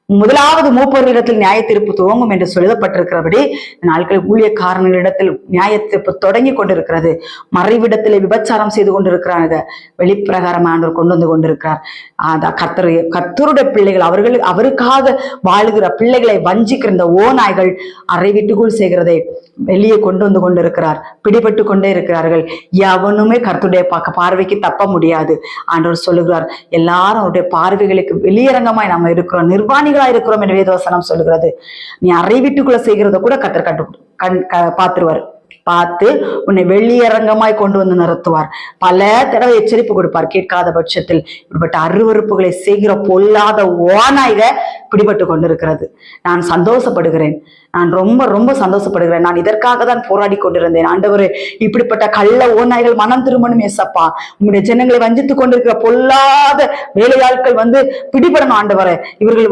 முதலாவது மூப்பரிடத்தில் நியாய தீர்ப்பு துவங்கும் என்று எழுதப்பட்டிருக்கிறபடி நாட்களில் ஊழியக்காரர்களிடத்தில் நியாய தீர்ப்பு தொடங்கி கொண்டிருக்கிறது. மறைவிடத்திலே விபச்சாரம் செய்து கொண்டிருக்கிறாங்க, வெளிப்பிரகாரம் ஆண்டவர் கொண்டு வந்து கொண்டிருக்கிறார். கர்த்தருடைய பிள்ளைகள், அவருக்காக வாழுகிற பிள்ளைகளை வஞ்சிக்கிற இந்த ஓநாய்கள் அறை வீட்டுக்குள் செய்கிறதை வெளியே கொண்டு வந்து கொண்டிருக்கிறார். பிடிபட்டு கொண்டே இருக்கிறார்கள். எவனுமே கர்த்தருடைய பார்வைக்கு தப்ப முடியாது. ஆண்டவர் சொல்லுகிறார், எல்லாரும் அவருடைய பார்வைகளுக்கு வெளியரங்கமாய் நம்ம இருக்கிறோம், நிர்வாணிகளா இருக்கிறோம் என்று வேதவசனம் சொல்லுகிறது. நீ அறை வீட்டுக்குள்ள செய்கிறத கூட கர்த்தர் பார்த்துருவார். பார்த்து உன்னை வெளியரங்கமாய் கொண்டு வந்து நிறுத்துவார். பல தடவை எச்சரிப்பு கொடுப்பார். கேட்காத பட்சத்தில் இப்படிப்பட்ட அருவறுப்புகளை செய்கிற பொல்லாத ஓநாய்க பிடிபட்டு கொண்டிருக்கிறது. நான் சந்தோஷப்படுகிறேன். நான் ரொம்ப ரொம்ப சந்தோஷப்படுகிறேன். நான் இதற்காக தான் போராடி கொண்டிருந்தேன். ஆண்டவரே, இப்படிப்பட்ட கள்ள ஓநாய்கள் மனம் திரும்பணும் ஏசப்பா. உங்களுடைய ஜனங்களை வஞ்சித்துக் கொண்டிருக்கிற பொல்லாத வேலையாட்கள் பிடிபடணும் ஆண்டவரே. இவர்கள்